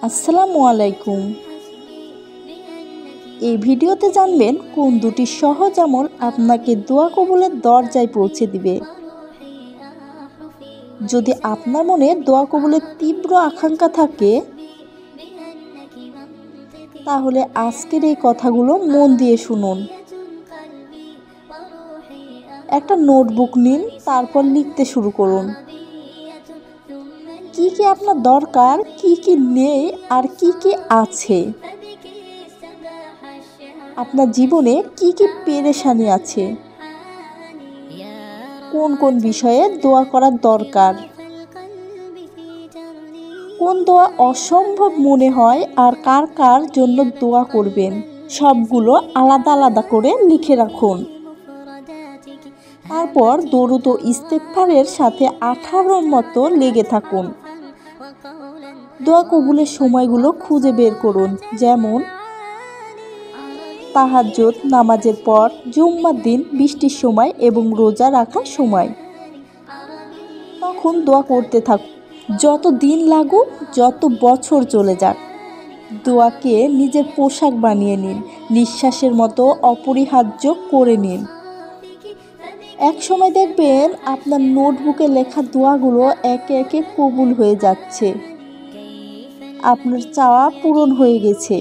আসসালামু আলাইকুম। এই ভিডিওতে জানবেন কোন দুটি সহজ আমল আপনাকে দোয়া কবুলের দরজায় পৌঁছে দিবে। যদি আপনার মনে দোয়া কবুলের তীব্র আকাঙ্ক্ষা থাকে, তাহলে আজকের এই কথাগুলো মন দিয়ে শুনুন। একটা নোটবুক নিন, তারপর লিখতে শুরু করুন। কি কি আপনার দরকার, কি কি নেই আর কি কি আছে। আপনার জীবনে কি কি পেরেশানি আছে, কোন কোন বিষয়ে দোয়া করার দরকার, কোন দোয়া অসম্ভব মনে হয় আর কার কার জন্য দোয়া করবেন, সবগুলো আলাদা আলাদা করে লিখে রাখুন। তারপর দরুদ ও ইস্তেগফারের সাথে 18 মতো লেগে থাকুন। দোয়া কবুলের সময়গুলো খুঁজে বের করুন, যেমন তাহাজ্জুদ নামাজের পর, জুম্মার দিন, বৃষ্টির সময় এবং রোজা রাখার সময়। তখন দোয়া করতে থাকুন, যত দিন লাগুক, যত বছর চলে যাক। দোয়াকে নিজের পোশাক বানিয়ে নিন, নিঃশ্বাসের মতো অপরিহার্য করে নিন। এক সময় দেখবেন আপনার নোটবুকে লেখা দোয়াগুলো একে একে কবুল হয়ে যাচ্ছে, আপনার চাওয়া পূরণ হয়ে গেছে।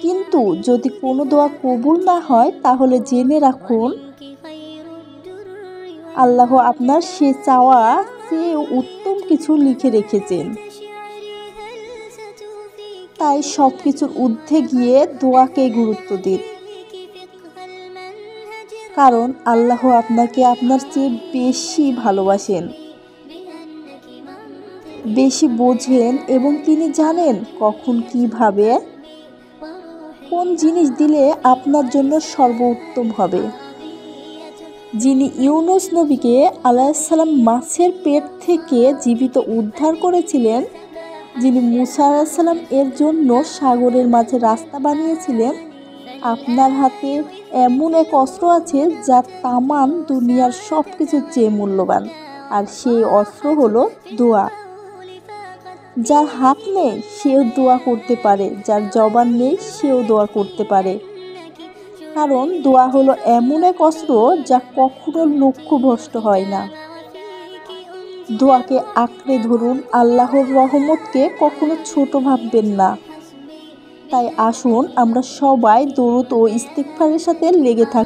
কিন্তু যদি কোনো দোয়া কবুল না হয়, তাহলে জেনে রাখুন আল্লাহ আপনার সে চাওয়া চেয়ে উত্তম কিছু লিখে রেখেছেন। তাই সব কিছুর ঊর্ধ্বে গিয়ে দোয়াকে গুরুত্ব দিন, কারণ আল্লাহ আপনাকে আপনার চেয়ে বেশি ভালোবাসেন, বেশি বোঝেন এবং তিনি জানেন কখন কিভাবে কোন জিনিস দিলে আপনার জন্য সর্বোত্তম হবে। যিনি ইউনুস নবীকে আলাইহিসসালাম মাছের পেট থেকে জীবিত উদ্ধার করেছিলেন, যিনি মুসা আলাইহিসসালাম এর জন্য সাগরের মাঝে রাস্তা বানিয়েছিলেন, আপনার হাতে এমন এক অস্ত্র আছে যা তামাম দুনিয়ার সব কিছুর চেয়ে মূল্যবান, আর সেই অস্ত্র হলো দোয়া। যার হাত নেই সেও দোয়া করতে পারে, যার জবান নেই সেও দোয়া করতে পারে, কারণ দোয়া হলো এমন এক অস্ত্র যা কখনো লক্ষ্যভ্রষ্ট হয় না। দোয়াকে আঁকড়ে ধরুন, আল্লাহর রহমতকে কখনো ছোট ভাববেন না। তাই আসুন আমরা সবাই দরুদ ও ইস্তেগফারের সাথে লেগে থাকি।